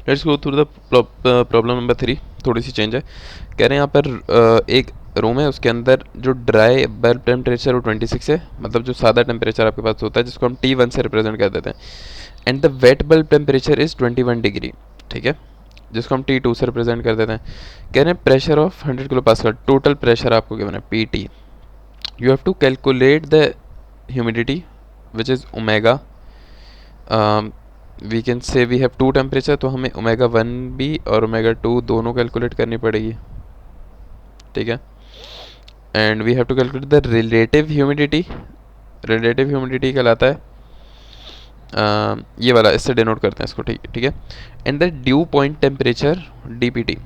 Let's go through the problem number 3। थोड़ी सी change है। कह रहे हैं यहाँ पर एक रूम है, उसके अंदर जो ड्राई बल्ब टेम्परेचर वो 26 है, मतलब जो सादा टेम्परेचर आपके पास होता है जिसको हम T1 से रिप्रेजेंट कर देते हैं। And the wet bulb temperature is 21 degree, ठीक है, जिसको हम T2 से रिप्रेजेंट कर देते हैं। कह रहे हैं pressure of 100 kilo pascal, total pressure आपको गिवन है PT। You have to calculate the humidity which is omega. We can say we have to temperature, तो हमें ओमेगा 1 भी और ओमेगा 2 दोनों कैलकुलेट करनी पड़ेगी, ठीक है। And we have to calculate the relative humidity. Relative humidity कहलाता है ये वाला, इससे डिनोट करते हैं इसको, ठीक है। And the due point temperature DPT।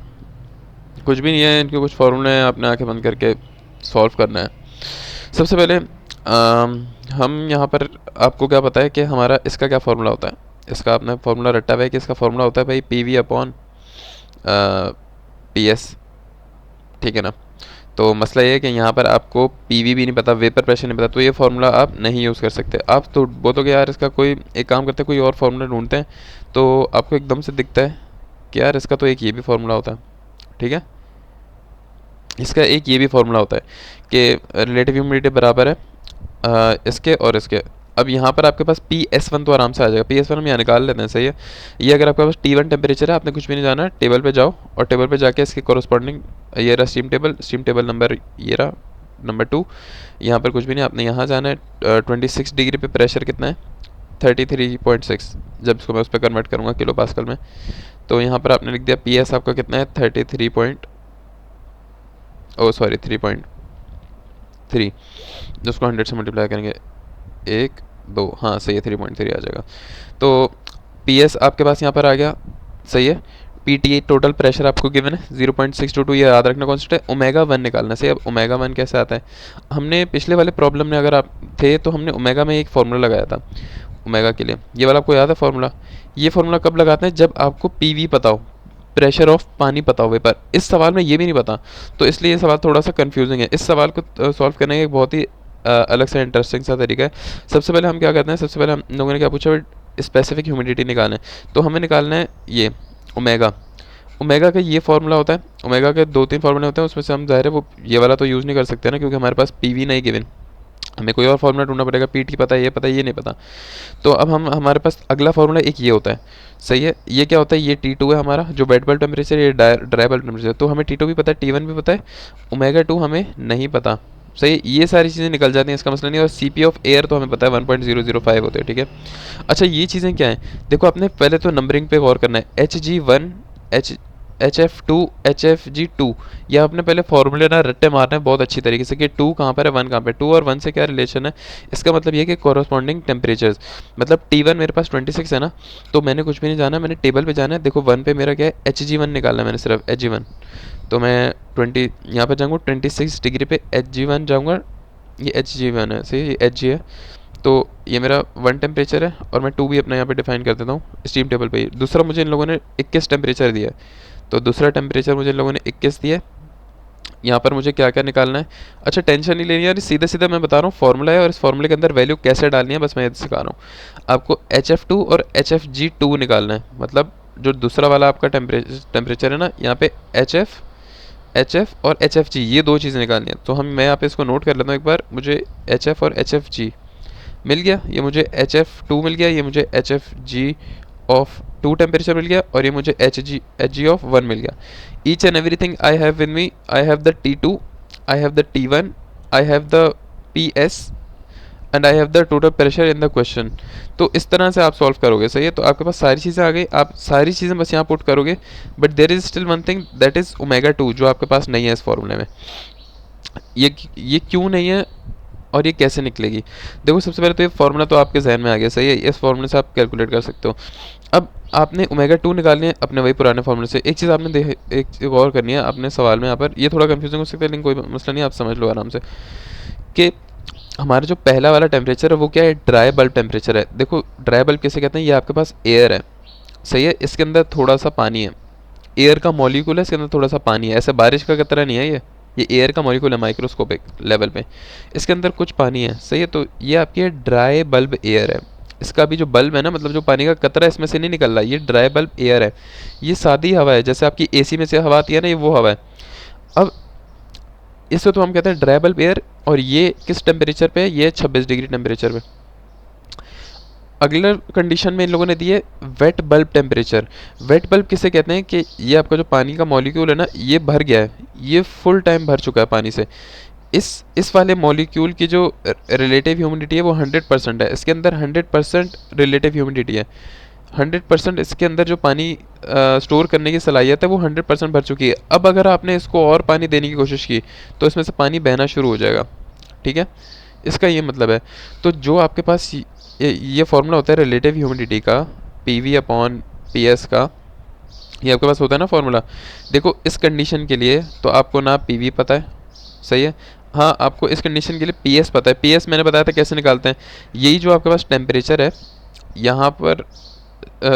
कुछ भी नहीं है, इनके कुछ फॉर्मूले हैं, आपने आंखें बंद करके सॉल्व करना है। सबसे पहले हम यहाँ पर, आपको क्या पता है कि हमारा इसका क्या फार्मूला होता है? इसका आपने फार्मूला रटा हुआ है कि इसका फार्मूला होता है भाई PV/PS, ठीक है ना। तो मसला ये है कि यहाँ पर आपको PV भी नहीं पता, वेपर प्रेशर नहीं पता, तो ये फार्मूला आप नहीं यूज़ कर सकते। आप तो बोलोगे यार इसका कोई एक काम करते हैं, कोई और फार्मूला ढूंढते हैं, तो आपको एकदम से दिखता है कि यार इसका तो एक ये भी फार्मूला होता है, ठीक है। इसका एक ये भी फार्मूला होता है कि रिलेटिव ह्यूमिडिटी बराबर है इसके और इसके। अब यहाँ पर आपके पास PS1 तो आराम से आ जाएगा, PS1 हम यहाँ निकाल लेते हैं, सही है। ये अगर आपके पास T1 टेम्परेचर है, आपने कुछ भी नहीं जाना, टेबल पे जाओ और टेबल पे जाके इसके कॉरस्पॉन्डिंग, ये रहा स्टीम टेबल नंबर, ये रहा नंबर 2। यहाँ पर कुछ भी नहीं, आपने यहाँ जाना है। 26 डिग्री पे प्रेशर कितना है? 33.6। जब इसको मैं उस पर कन्वर्ट करूँगा किलो पास्कल में, तो यहाँ पर आपने लिख दिया PS आपका कितना है 3.3, जिसको 100 से मल्टीप्लाई करेंगे 1 2, हाँ सही है, 3.3 आ जाएगा। तो PS आपके पास यहाँ पर आ गया, सही है। PT टोटल प्रेशर आपको गिवन है 0.622, ये याद रखना कॉन्सेप्ट है। ओमेगा 1 निकालना, सही। अब ओमेगा 1 कैसे आता है? हमने पिछले वाले प्रॉब्लम में अगर आप थे तो हमने ओमेगा में एक फार्मूला लगाया था ओमेगा के लिए, ये वाला आपको याद है फार्मूला? ये फार्मूला कब लगाते हैं? जब आपको PV पता हो, प्रेशर ऑफ पानी पता हो वेपर। इस सवाल में ये भी नहीं पता, तो इसलिए ये सवाल थोड़ा सा कंफ्यूजिंग है। इस सवाल को सॉल्व करने का एक बहुत ही अलग से इंटरेस्टिंग सा तरीका है। सबसे पहले हम क्या करते हैं, सबसे पहले हम लोगों ने क्या पूछा, स्पेसिफिक ह्यूमिडिटी निकालना है, तो हमें निकालना है ये ओमेगा। ओमेगा का ये फार्मूला होता है, ओमेगा के 2-3 फार्मूले होते हैं, उसमें से हम ज़ाहिर है वो ये वाला तो यूज़ नहीं कर सकते ना, क्योंकि हमारे पास PV नहीं गिवन, हमें कोई और फार्मूला ढूंढना पड़ेगा। PT पता है, ये पता है, ये नहीं पता। तो अब हम, हमारे पास अगला फार्मूला एक ये होता है, सही है। ये क्या होता है? ये T2 है हमारा जो वेट बल्ब टेम्परेचर, ये ड्राई बल्ब टेम्परेचर। तो हमें T2 भी पता है, T1 भी पता है, ओमेगा 2 हमें नहीं पता, सही है। ये सारी चीज़ें निकल जाती हैं, इसका मसला नहीं। और CP ऑफ एयर तो हमें पता है 1.005 होते हैं, ठीक है। अच्छा ये चीज़ें क्या हैं? देखो आपने पहले तो नंबरिंग पे गौर करना है। HG1 HF2 HFG2, ये आपने पहले फॉर्मूले ना रट्टे मारना है बहुत अच्छी तरीके से कि 2 कहाँ पर है, 1 कहाँ पर है, 2 और 1 से क्या रिलेशन है। इसका मतलब ये कि कॉरस्पॉन्डिंग टेम्परेचर्स, मतलब T1 मेरे पास 26 है ना, तो मैंने कुछ भी नहीं जाना, मैंने टेबल पे जाना है। देखो 1 पे मेरा क्या है, HG1 निकालना है मैंने, सिर्फ HG1। तो मैं 20 यहाँ पर जाऊँगा, 26 डिग्री पे HG1 जाऊँगा, ये HG1 है, सही, ये HG है। तो ये मेरा 1 टेम्परेचर है, और मैं 2 भी अपना यहाँ पे डिफाइन कर देता हूँ स्टीम टेबल पे ही। दूसरा मुझे इन लोगों ने 21 टेम्परेचर दिया है, तो दूसरा टेम्परेचर मुझे इन लोगों ने 21 दिया है। यहाँ पर मुझे क्या क्या निकालना है? अच्छा टेंशन नहीं लेनी यार, सीधे सीधे मैं बता रहा हूँ फार्मूला है, और इस फार्मूले के अंदर वैल्यू कैसे डालनी है बस मैं ये सिखा रहा हूँ आपको। HF2 और HFG2 निकालना है, मतलब जो दूसरा वाला आपका टेम्परेचर है ना, यहाँ पे HF और HFG, ये 2 चीज़ें निकालनी है। तो मैं यहाँ पे इसको नोट कर लेता हूँ एक बार। मुझे HF और HFG मिल गया, ये मुझे HF2 मिल गया, ये मुझे HFG ऑफ 2 टेम्परेचर मिल गया, और ये मुझे HG ऑफ 1 मिल गया। Each and everything I have with me, I have the T2, I have the T1, I have the PS, and I have the total pressure in the question. तो इस तरह से आप सॉल्व करोगे, सही है। तो आपके पास सारी चीज़ें आ गई, आप सारी चीज़ें बस यहाँ पुट करोगे। But there is still one thing, that is omega 2, जो आपके पास नहीं है इस फॉर्मूले में। ये क्यों नहीं है और ये कैसे निकलेगी? देखो सबसे पहले तो ये फार्मूला तो आपके जहन में आ गया, सही है। इस फार्मूले से आप कैलकुलेट कर सकते हो। अब आपने ओमेगा 2 निकालनी है अपने वही पुराने फार्मूले से। एक चीज़ आपने एक चीज़ और करनी है अपने सवाल में, यहाँ पर ये थोड़ा कंफ्यूजिंग हो सकता है, लेकिन कोई मसला नहीं, आप समझ लो आराम से कि हमारा जो पहला वाला टेम्परेचर है वो क्या है, ड्राई बल्ब टेम्परेचर है। देखो ड्राई बल्ब किसे कहते हैं? ये आपके पास एयर है, सही है, इसके अंदर थोड़ा सा पानी है, एयर का मॉलिक्यूल है, इसके अंदर थोड़ा सा पानी है। ऐसे बारिश का कतरा नहीं है, ये एयर का मॉलिक्यूल है माइक्रोस्कोपिक लेवल पे, इसके अंदर कुछ पानी है, सही है। तो ये आपकी ड्राई बल्ब एयर है। इसका भी जो बल्ब है ना, मतलब जो पानी का कतरा इसमें से नहीं निकल रहा, ये ड्राई बल्ब एयर है, ये सादी हवा है, जैसे आपकी एसी में से हवा आती है ना, ये वो हवा है। अब इसको तो हम कहते हैं ड्राई बल्ब एयर, और ये किस टेम्परेचर पे है, ये 26 डिग्री टेम्परेचर पे। अगला कंडीशन में इन लोगों ने दी है wet bulb temperature. Wet bulb किसे कहते हैं कि ये आपका जो पानी का मॉलिक्यूल है ना, ये भर गया है, ये फुल टाइम भर चुका है पानी से। इस वाले मॉलिक्यूल की जो रिलेटिव ह्यूमिडिटी है वो 100% है, इसके अंदर 100% रिलेटिव ह्यूमिडिटी है, 100% इसके अंदर जो पानी स्टोर करने की सलाहियत है वो 100% भर चुकी है। अब अगर आपने इसको और पानी देने की कोशिश की तो इसमें से पानी बहना शुरू हो जाएगा, ठीक है, इसका ये मतलब है। तो जो आपके पास ये फॉर्मूला होता है रिलेटिव ह्यूमिडिटी का, PV अपॉन PS का, ये आपके पास होता है ना फॉर्मूला। देखो इस कंडीशन के लिए तो आपको ना PV पता है, सही है, हाँ आपको इस कंडीशन के लिए PS पता है। PS मैंने बताया था कैसे निकालते हैं, यही जो आपके पास टेम्परेचर है यहाँ पर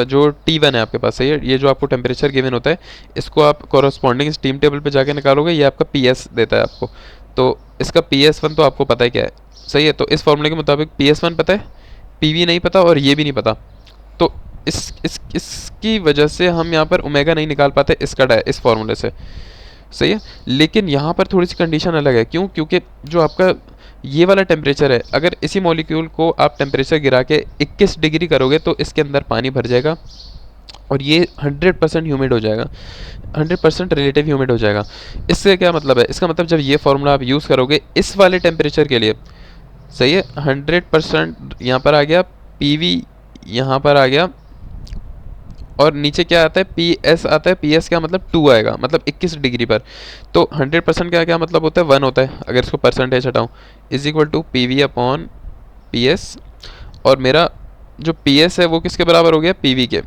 जो T1 है आपके पास, सही है, ये जो आपको टेम्परेचर गिवन होता है इसको आप कॉरस्पॉन्डिंग स्टीम टेबल पे जाके निकालोगे, ये आपका PS देता है आपको। तो इसका PS1 तो आपको पता है क्या है, सही है। तो इस फॉर्मूले के मुताबिक PS1 पता है, PV नहीं पता और ये भी नहीं पता, तो इसकी वजह से हम यहाँ पर ओमेगा नहीं निकाल पाते इस फार्मूले से, सही है। लेकिन यहाँ पर थोड़ी सी कंडीशन अलग है, क्यों, क्योंकि जो आपका ये वाला टेम्परेचर है, अगर इसी मॉलिक्यूल को आप टेम्परेचर गिरा के 21 डिग्री करोगे तो इसके अंदर पानी भर जाएगा और ये 100% ह्यूमिड हो जाएगा, 100% रिलेटिव ह्यूमिड हो जाएगा। इससे क्या मतलब है, इसका मतलब जब ये फार्मूला आप यूज़ करोगे इस वाले टेम्परेचर के लिए, सही है, 100% यहाँ पर आ गया, PV यहाँ पर आ गया, और नीचे क्या आता है, PS आता है। PS क्या मतलब 2 आएगा, मतलब 21 डिग्री पर। तो 100% का क्या मतलब होता है, 1 होता है, अगर इसको परसेंटेज हटाऊँ, is equal to PV upon PS, और मेरा जो PS है वो किसके बराबर हो गया, PV के।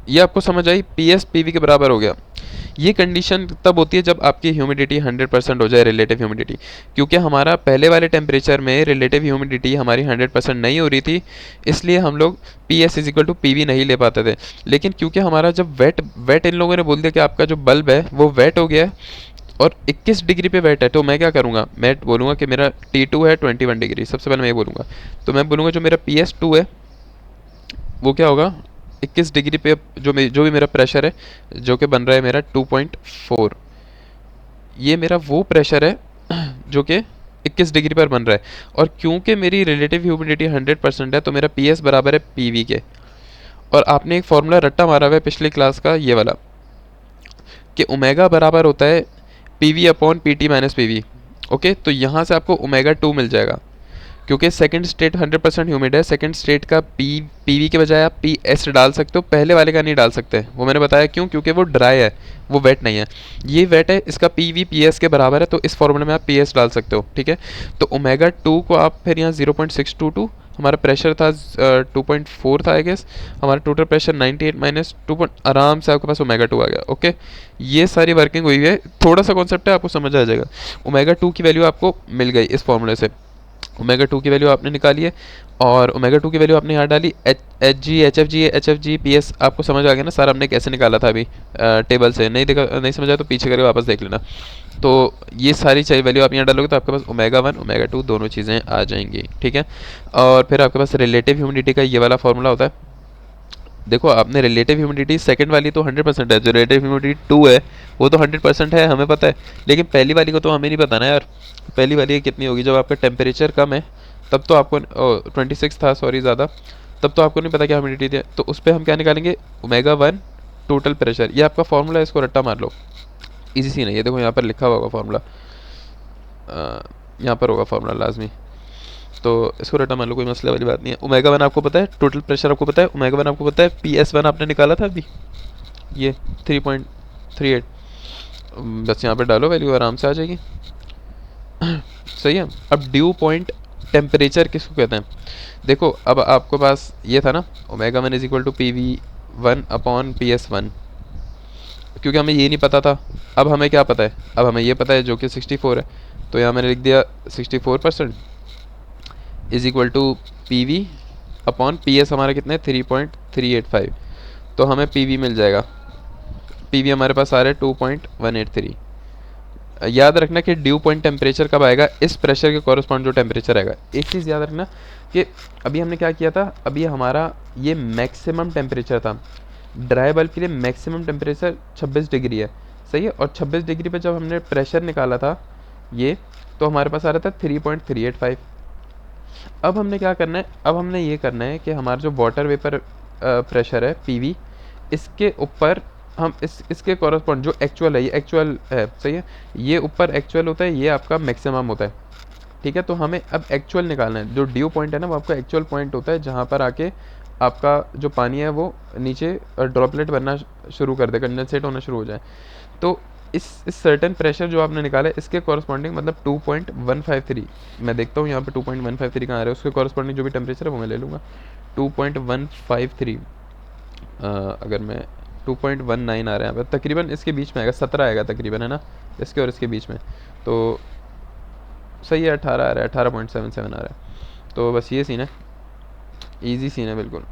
ये आपको समझ आई, PS PV के बराबर हो गया। ये कंडीशन तब होती है जब आपकी ह्यूमिडिटी 100% हो जाए, रिलेटिव ह्यूमिडिटी, क्योंकि हमारा पहले वाले टेम्परेचर में रिलेटिव ह्यूमिडिटी हमारी 100% नहीं हो रही थी, इसलिए हम लोग PS is equal to PV नहीं ले पाते थे। लेकिन क्योंकि हमारा जब वेट इन लोगों ने बोल दिया कि आपका जो बल्ब है वो वेट हो गया है और 21 डिग्री पे वेट है, तो मैं क्या करूँगा, मैं बोलूँगा कि मेरा T2 है 21 डिग्री, सबसे पहले मैं ये बोलूँगा। तो मैं बोलूँगा जो मेरा PS2 है वो क्या होगा, 21 डिग्री पे जो भी मेरा प्रेशर है जो कि बन रहा है मेरा 2.4, ये मेरा वो प्रेशर है जो कि 21 डिग्री पर बन रहा है। और क्योंकि मेरी रिलेटिव ह्यूमिडिटी 100% है तो मेरा PS बराबर है PV के। और आपने एक फार्मूला रट्टा मारा हुआ है पिछली क्लास का, ये वाला, कि ओमेगा बराबर होता है PV upon PT minus PV। Okay, तो यहाँ से आपको ओमेगा 2 मिल जाएगा, क्योंकि सेकंड स्टेट 100% ह्यूमिड है, सेकंड स्टेट का PV के बजाय आप PS डाल सकते हो, पहले वाले का नहीं डाल सकते, वो मैंने बताया क्यों, क्योंकि वो ड्राई है, वो वेट नहीं है। ये वेट है, इसका PV PS के बराबर है, तो इस फॉर्मूले में आप PS डाल सकते हो, ठीक है। तो ओमेगा 2 को आप फिर यहाँ 0.622, हमारा प्रेशर था 2.4 था आई गेस, हमारा टोटल प्रेशर 98 माइनस 2, आराम से आपके पास ओमेगा 2 आ गया। ओके, ये सारी वर्किंग हुई है, थोड़ा सा कॉन्सेप्ट है, आपको समझ आ जाएगा। ओमेगा 2 की वैल्यू आपको मिल गई इस फॉर्मूले से, ओमेगा 2 की वैल्यू आपने निकाली है, और ओमेगा 2 की वैल्यू आपने यहाँ डाली, HG HFG HFG PS आपको समझ आ गया ना, सारा हमने कैसे निकाला था अभी टेबल से, नहीं समझा तो पीछे करके वापस देख लेना। तो ये सारी चाहिए वैल्यू आप यहाँ डालोगे तो आपके पास ओमेगा 1 ओमेगा 2 दोनों चीज़ें आ जाएंगी, ठीक है। और फिर आपके पास रिलेटिव ह्यूमिडिटी का ये वाला फॉर्मूला होता है। देखो आपने रिलेटिव ह्यूमिडिटी सेकंड वाली तो 100% है, जो रिलेटिव ह्यूमिडिटी 2 है वो तो 100% है, हमें पता है, लेकिन पहली वाली को तो हमें नहीं पता ना यार, पहली वाली कितनी होगी, जब आपका टेम्परेचर कम है तब तो आपको 26 था, सॉरी ज़्यादा, तब तो आपको नहीं पता क्या ह्यूमिडिटी थी, तो उस पर हम क्या निकालेंगे, ओमेगा 1 टोटल प्रेशर, ये आपका फॉर्मूला है, इसको रट्टा मार लो, इजी सी नहीं है, देखो यहाँ पर लिखा हुआ होगा फॉर्मूला, यहाँ पर होगा फॉर्मूला लाजमी, तो इसको रटा मान लो, कोई मसले वाली बात नहीं है। ओमेगा 1 आपको पता है, टोटल प्रेशर आपको पता है, ओमेगा 1 आपको पता है, PS1 आपने निकाला था अभी, ये 3.38, बस यहाँ पे डालो वैल्यू, आराम से आ जाएगी सही है। अब ड्यू पॉइंट टेम्परेचर किसको कहते हैं, देखो अब आपके पास ये था ना, omega 1 is equal to PV1 upon PS1, क्योंकि हमें ये नहीं पता था, अब हमें क्या पता है, अब हमें ये पता है जो कि 64 है, तो यहाँ मैंने लिख दिया 64% is equal to PV upon PS हमारा कितना है 3.385, तो हमें PV मिल जाएगा, PV हमारे पास आ रहा है 2.183, याद रखना कि ड्यू पॉइंट टेम्परेचर कब आएगा, इस प्रेशर के कॉरस्पॉन्ड जो टेम्परेचर आएगा। एक चीज़ याद रखना कि अभी हमने क्या किया था, अभी हमारा ये मैक्सिमम टेम्परेचर था, ड्राई बल्ब के लिए मैक्सिमम टेम्परेचर 26 डिग्री है, सही है। और 26 डिग्री पे जब हमने प्रेशर निकाला था ये, तो हमारे पास आ रहा था 3.385। अब हमने क्या करना है, अब हमने ये करना है कि हमारा जो वाटर वेपर प्रेशर है पीवी, इसके ऊपर हम इसके कॉरस्पॉन्ड जो एक्चुअल है, ये एक्चुअल है, सही है, ये ऊपर एक्चुअल होता है, ये आपका मैक्सिमम होता है, ठीक है। तो हमें अब एक्चुअल निकालना है, जो ड्यू पॉइंट है ना वो आपका एक्चुअल पॉइंट होता है, जहाँ पर आके आपका जो पानी है वो नीचे ड्रॉपलेट बनना शुरू कर दे, कंडेंसेट होना शुरू हो जाए। तो इस सर्टेन प्रेशर जो आपने निकाला है, इसके कॉरस्पॉन्डिंग मतलब 2.153, मैं देखता हूँ यहाँ पे 2.153 कहाँ आ रहा है, उसके कॉरस्पॉन्डिंग जो भी टेम्परेचर है वो मैं ले लूँगा 2.153। अगर मैं 2.19 आ रहा है यहाँ पर, तकरीबन इसके बीच में आएगा, 17 आएगा तकरीबन, है ना, इसके और इसके बीच में। तो सही है, 18 आ रहा है, 18.77 आ रहा है। तो बस ये सीन है, इजी सीन है बिल्कुल।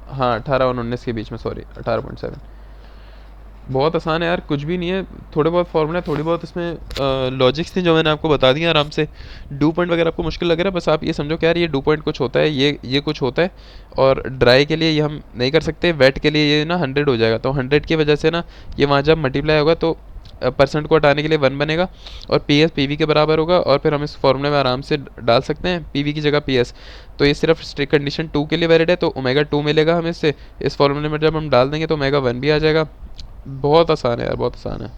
हाँ 18 और 19 के बीच में, सॉरी 18.7। बहुत आसान है यार, कुछ भी नहीं है, थोड़े बहुत फॉर्मूला, थोड़ी बहुत इसमें लॉजिक्स थी जो मैंने आपको बता दिया आराम से। डू पॉइंट वगैरह आपको मुश्किल लग रहा है, बस आप ये समझो कि यार ये डू पॉइंट कुछ होता है, ये कुछ होता है, और ड्राई के लिए ये हम नहीं कर सकते, वेट के लिए ये ना 100 हो जाएगा, तो 100 की वजह से ना ये वहाँ जब मल्टीप्लाई होगा तो परसेंट को हटाने के लिए 1 बनेगा, और पी एस पी वी के बराबर होगा, और फिर हम इस फॉर्मूले में आराम से डाल सकते हैं पी वी की जगह पी एस। तो ये सिर्फ स्ट्रिक्ट कंडीशन 2 के लिए वैलिड है, तो ओमेगा 2 मिलेगा हमें इससे, इस फॉर्मूले में जब हम डाल देंगे तो ओमेगा 1 भी आ जाएगा। बहुत आसान है यार, बहुत आसान है।